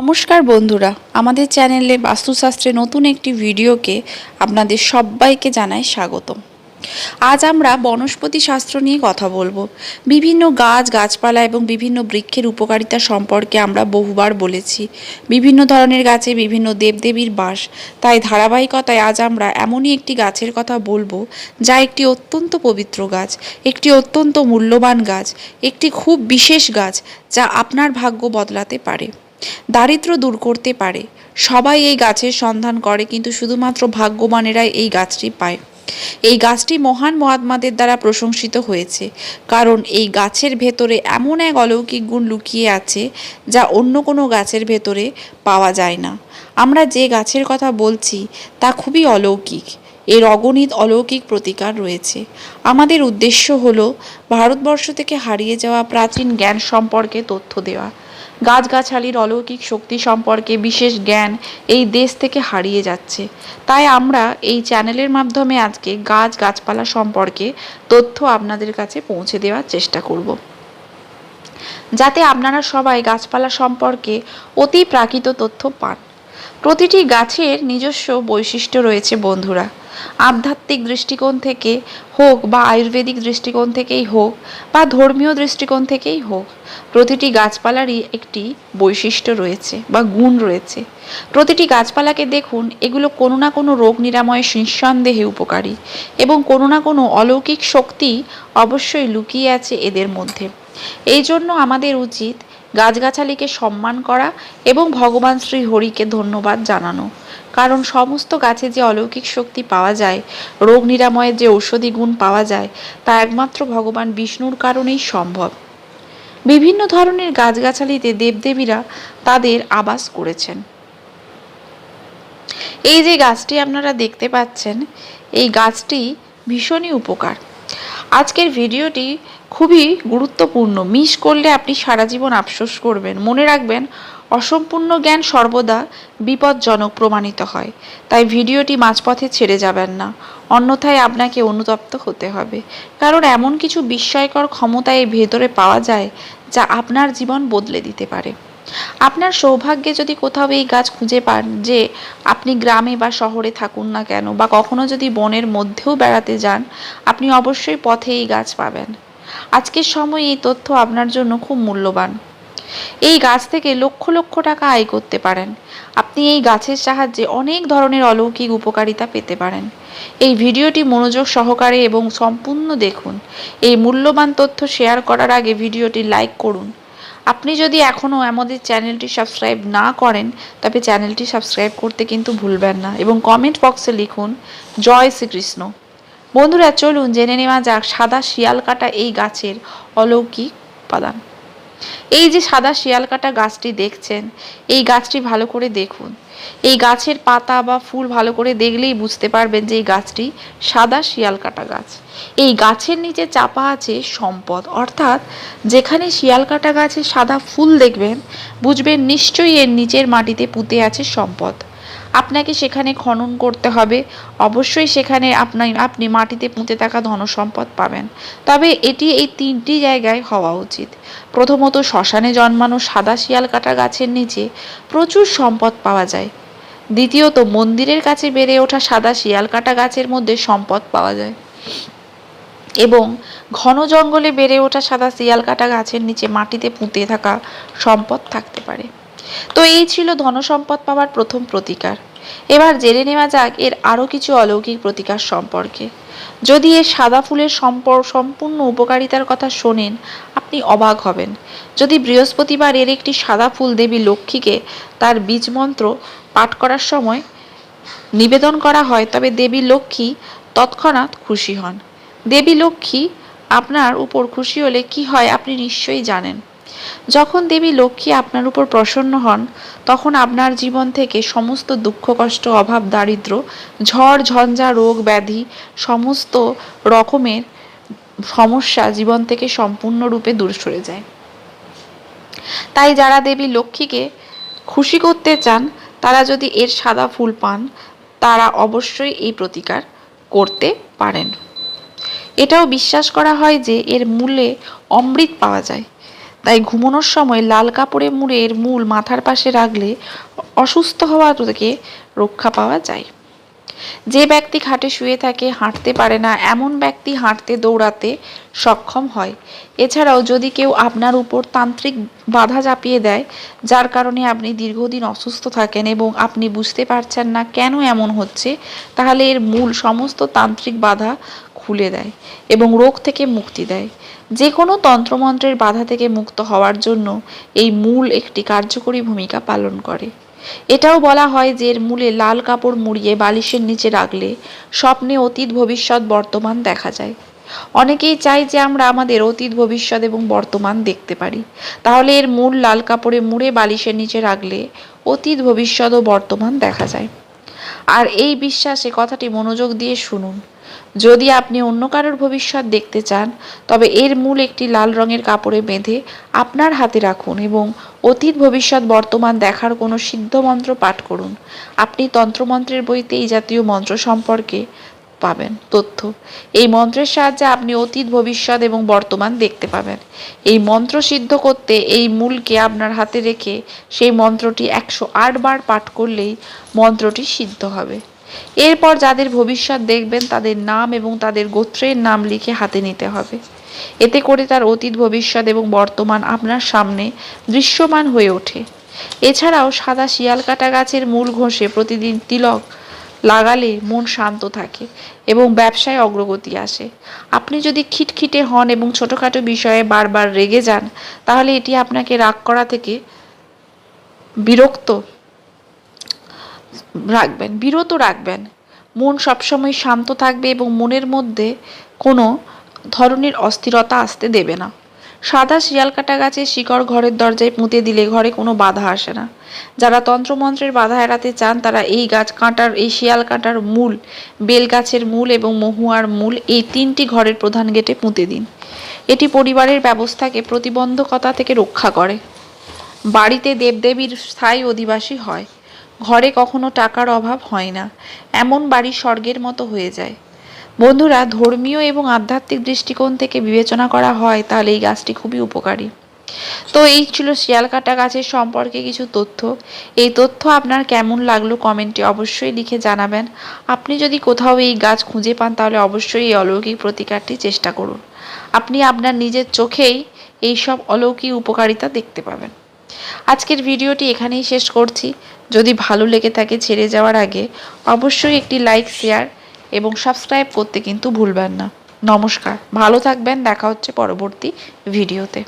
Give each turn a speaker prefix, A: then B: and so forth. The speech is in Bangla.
A: নমস্কার বন্ধুরা, আমাদের চ্যানেলে বাস্তুশাস্ত্রে নতুন একটি ভিডিওকে আপনাদের সবাইকে জানাই স্বাগতম। আজ আমরা বনস্পতি শাস্ত্র নিয়ে কথা বলবো। বিভিন্ন গাছ গাছপালা এবং বিভিন্ন বৃক্ষের উপকারিতা সম্পর্কে আমরা বহুবার বলেছি। বিভিন্ন ধরনের গাছে বিভিন্ন দেবদেবীর বাস, তাই ধারাবাহিকতায় আজ আমরা এমনই একটি গাছের কথা বলবো যা একটি অত্যন্ত পবিত্র গাছ, একটি অত্যন্ত মূল্যবান গাছ, একটি খুব বিশেষ গাছ যা আপনার ভাগ্য বদলাতে পারে, দারিদ্র্য দূর করতে পারে। সবাই এই গাছের সন্ধান করে, কিন্তু শুধুমাত্র ভাগ্যবানেরাই এই গাছটি পায়। এই গাছটি মহান মহাত্মাদের দ্বারা প্রশংসিত হয়েছে, কারণ এই গাছের ভেতরে এমন এক অলৌকিক গুণ লুকিয়ে আছে যা অন্য কোনো গাছের ভেতরে পাওয়া যায় না। আমরা যে গাছের কথা বলছি তা খুবই অলৌকিক। এর অগণিত অলৌকিক প্রতিকার রয়েছে। আমাদের উদ্দেশ্য হলো ভারতবর্ষ থেকে হারিয়ে যাওয়া প্রাচীন জ্ঞান সম্পর্কে তথ্য দেওয়া। গাছগাছালির অলৌকিক শক্তি সম্পর্কে বিশেষ জ্ঞান এই দেশ থেকে হারিয়ে যাচ্ছে, তাই আমরা এই চ্যানেলের মাধ্যমে আজকে গাছ গাছপালা সম্পর্কে তথ্য আপনাদের কাছে পৌঁছে দেওয়ার চেষ্টা করব, যাতে আপনারা সবাই গাছপালা সম্পর্কে অতি প্রাকৃত তথ্য পান। প্রতিটি গাছের নিজস্ব বৈশিষ্ট্য রয়েছে বন্ধুরা। আধ্যাত্মিক দৃষ্টিকোণ থেকে হোক বা আয়ুর্বেদিক দৃষ্টিকোণ থেকেই হোক বা ধর্মীয় দৃষ্টিকোণ থেকেই হোক, প্রতিটি গাছপালারই একটি বৈশিষ্ট্য রয়েছে বা গুণ রয়েছে। প্রতিটি গাছপালাকে দেখুন, এগুলো কোনো না কোনো রোগ নিরাময়ে নিঃসন্দেহে উপকারী এবং কোনো না কোনো অলৌকিক শক্তি অবশ্যই লুকিয়ে আছে এদের মধ্যে। এই জন্য আমাদের উচিত গাছগাছালিকে সম্মান করা এবং ভগবান শ্রী হরিকে ধন্যবাদ জানানো, কারণ সমস্ত গাছে যে অলৌকিক শক্তি পাওয়া যায়, রোগ নিরাময়ের যে ঔষধি গুণ পাওয়া যায়, তা একমাত্র ভগবান বিষ্ণুর কারণেই সম্ভব। বিভিন্ন ধরনের গাছগাছালিতে দেবদেবীরা তাদের আবাস করেছেন। এই যে গাছটি আপনারা দেখতে পাচ্ছেন, এই গাছটি ভীষণই উপকার। আজকের ভিডিওটি খুবই গুরুত্বপূর্ণ, মিস করলে আপনি সারা জীবন আফসোস করবেন। মনে রাখবেন, অসম্পূর্ণ জ্ঞান সর্বদা বিপজ্জনক প্রমাণিত হয়, তাই ভিডিওটি মাঝপথে ছেড়ে যাবেন না, অন্যথায় আপনাকে অনুতপ্ত হতে হবে। কারণ এমন কিছু বিস্ময়কর ক্ষমতা এই ভেতরে পাওয়া যায় যা আপনার জীবন বদলে দিতে পারে। আপনার সৌভাগ্যে যদি কোথাও এই গাছ খুঁজে পান, যে আপনি গ্রামে বা শহরে থাকুন না কেন, বা কখনো যদি বনের মধ্যেও বেড়াতে যান, আপনি অবশ্যই পথে এই গাছ পাবেন। আজকের সময় এই তথ্য আপনার জন্য খুব মূল্যবান। এই গাছ থেকে লক্ষ লক্ষ টাকা আয় করতে পারেন। আপনি এই গাছের সাহায্যে অনেক ধরনের অলৌকিক উপকারিতা পেতে পারেন। এই ভিডিওটি মনোযোগ সহকারে এবং সম্পূর্ণ দেখুন। এই মূল্যবান তথ্য শেয়ার করার আগে ভিডিওটি লাইক করুন। আপনি যদি এখনও আমাদের চ্যানেলটি সাবস্ক্রাইব না করেন, তবে চ্যানেলটি সাবস্ক্রাইব করতে কিন্তু ভুলবেন না এবং কমেন্ট বক্সে লিখুন জয় শ্রীকৃষ্ণ। বন্ধুরা, চলুন জেনে নেওয়া যাক সাদা শিয়ালকাটা এই গাছের অলৌকিক উপাদান। এই যে সাদা শিয়ালকাটা গাছটি দেখছেন, এই গাছটি ভালো করে দেখুন। এই গাছের পাতা বা ফুল ভালো করে দেখলেই বুঝতে পারবেন যে এই গাছটি সাদা শিয়ালকাটা গাছ। এই গাছের নিচে চাপা আছে সম্পদ, অর্থাৎ যেখানে শিয়ালকাটা গাছে সাদা ফুল দেখবেন, বুঝবেন নিশ্চয়ই এর নিচের মাটিতে পুঁতে আছে সম্পদ। আপনাকে সেখানে খনন করতে হবে, অবশ্যই সেখানে আপনি মাটিতে পুঁতে থাকা ধনসম্পদ পাবেন। তবে এটি এই তিনটি জায়গায় হওয়া উচিত। প্রথমত, শ্মশানে জন্মানো সাদা শিয়ালকাটা গাছের নিচে প্রচুর সম্পদ পাওয়া যায়। দ্বিতীয়ত, মন্দিরের কাছে বেড়ে ওঠা সাদা শিয়ালকাটা গাছের মধ্যে সম্পদ পাওয়া যায়। এবং ঘন জঙ্গলে বেড়ে ওঠা সাদা শিয়ালকাটা গাছের নিচে মাটিতে পুঁতে থাকা সম্পদ থাকতে পারে। তো এই ছিল ধনসম্পদ পাওয়ার প্রথম প্রতিকার। এবার জেনে নেওয়া যাক এর আরও কিছু অলৌকিক প্রতিকার সম্পর্কে। যদি এর সাদা ফুলের সম্পূর্ণ উপকারিতার কথা শোনেন, আপনি অবাক হবেন। যদি বৃহস্পতিবার এর একটি সাদা ফুল দেবী লক্ষ্মীকে তার বীজ মন্ত্র পাঠ করার সময় নিবেদন করা হয়, তবে দেবী লক্ষ্মী তৎক্ষণাৎ খুশি হন। দেবী লক্ষ্মী আপনার উপর খুশি হলে কি হয় আপনি নিশ্চয়ই জানেন। যখন দেবী লক্ষ্মী আপনার উপর প্রসন্ন হন, তখন আপনার জীবন থেকে সমস্ত দুঃখ কষ্ট অভাব দারিদ্র ঝড় ঝঞ্ঝা রোগ ব্যাধি সমস্ত রকমের সমস্যা জীবন থেকে সম্পূর্ণরূপে দূর সরে যায়। তাই যারা দেবী লক্ষ্মীকে খুশি করতে চান, তারা যদি এর সাদা ফুল পান, তারা অবশ্যই এই প্রতিকার করতে পারেন। এটাও বিশ্বাস করা হয় যে এর মূলে অমৃত পাওয়া যায়, তাই ঘুমানোর সময় লাল কাপড়ে মুড়ে এর মূল মাথার পাশে রাখলে অসুস্থ হওয়া থেকে রক্ষা পাওয়া যায়। যে ব্যক্তি খাটে শুয়ে থাকে, হাঁটতে পারে না, এমন ব্যক্তি হাঁটতে দৌড়াতে সক্ষম হয়। এছাড়াও যদি কেউ আপনার উপর তান্ত্রিক বাধা চাপিয়ে দেয়, যার কারণে আপনি দীর্ঘদিন অসুস্থ থাকেন এবং আপনি বুঝতে পারছেন না কেন এমন হচ্ছে, তাহলে এর মূল সমস্ত তান্ত্রিক বাধা খুলে দেয় এবং রোগ থেকে মুক্তি দেয়। যে কোনো তন্ত্রমন্ত্রের বাধা থেকে মুক্ত হওয়ার জন্য এই মূল একটি কার্যকরী ভূমিকা পালন করে। এটাও বলা হয় যে এর মূলে লাল কাপড় মুড়িয়ে বালিশের নিচে রাখলে স্বপ্নে অতীত ভবিষ্যৎ বর্তমান দেখা যায়। অনেকেই চাই যে আমরা আমাদের অতীত ভবিষ্যৎ এবং বর্তমান দেখতে পারি, তাহলে এর মূল লাল কাপড়ে মুড়ে বালিশের নিচে রাখলে অতীত ভবিষ্যৎ ও বর্তমান দেখা যায়। আর এই বিশ্বাসে কথাটি মনোযোগ দিয়ে শুনুন। যদি আপনি অন্য কারোর ভবিষ্যৎ দেখতে চান, তবে এর মূল একটি লাল রঙের কাপড়ে বেঁধে আপনার হাতে রাখুন এবং অতীত ভবিষ্যৎ বর্তমান দেখার কোনো সিদ্ধ মন্ত্র পাঠ করুন। আপনি তন্ত্রমন্ত্রের বইতে এই জাতীয় মন্ত্র সম্পর্কে পাবেন তথ্য। এই মন্ত্রের সাহায্যে আপনি অতীত ভবিষ্যৎ এবং বর্তমান দেখতে পাবেন। এই মন্ত্র সিদ্ধ করতে এই মূলকে আপনার হাতে রেখে সেই মন্ত্রটি 108 বার পাঠ করলেই মন্ত্রটি সিদ্ধ হবে। এরপর যাদের ভবিষ্যৎ দেখবেন তাদের নাম এবং তাদের গোত্রের নাম লিখে হাতে নিতে হবে। এতে করে তার অতীত ভবিষ্যৎ এবং বর্তমান আপনার সামনে দৃশ্যমান হয়ে ওঠে। এছাড়াও সাদা শিয়ালকাটা গাছের মূল ঘষে প্রতিদিন তিলক লাগালে মন শান্ত থাকে এবং ব্যবসায় অগ্রগতি আসে। আপনি যদি খিটখিটে হন এবং ছোটোখাটো বিষয়ে বারবার রেগে যান, তাহলে এটি আপনাকে রাগ করা থেকে বিরত রাখবেন। মন সবসময় শান্ত থাকবে এবং মনের মধ্যে কোনো ধরনের অস্থিরতা আসতে দেবে না। সাদা শিয়ালকাটা গাছের শিকড় ঘরের দরজায় পুঁতে দিলে ঘরে কোনো বাধা আসে না। যারা তন্ত্রমন্ত্রের বাধা এড়াতে চান, তারা এই শিয়াল কাঁটার মূল, বেল গাছের মূল এবং মহুয়ার মূল, এই 3টি ঘরের প্রধান গেটে পুঁতে দিন। এটি পরিবারের ব্যবস্থাকে প্রতিবন্ধকতা থেকে রক্ষা করে। বাড়িতে দেবদেবীর স্থায়ী অধিবাসী হয়। ঘরে কখনো টাকার অভাব হয় না। এমন বাড়ি স্বর্গের মতো হয়ে যায়। বন্ধুরা, ধর্মীয় এবং আধ্যাত্মিক দৃষ্টিকোণ থেকে বিবেচনা করা হয় তাহলে এই গাছটি খুবই উপকারী। তো এই ছিল শিয়ালকাটা গাছের সম্পর্কে কিছু তথ্য। এই তথ্য আপনার কেমন লাগলো কমেন্টে অবশ্যই লিখে জানাবেন। আপনি যদি কোথাও এই গাছ খুঁজে পান, তাহলে অবশ্যই এই অলৌকিক প্রতিকারটি চেষ্টা করুন। আপনি আপনার নিজের চোখেই এই সব অলৌকিক উপকারিতা দেখতে পাবেন। আজকের ভিডিওটি এখানেই শেষ করছি। যদি ভালো লেগে থাকে, ছেড়ে যাওয়ার আগে অবশ্যই একটি লাইক, শেয়ার এবং সাবস্ক্রাইব করতে কিন্তু ভুলবেন না। নমস্কার, ভালো থাকবেন। দেখা হচ্ছে পরবর্তী ভিডিওতে।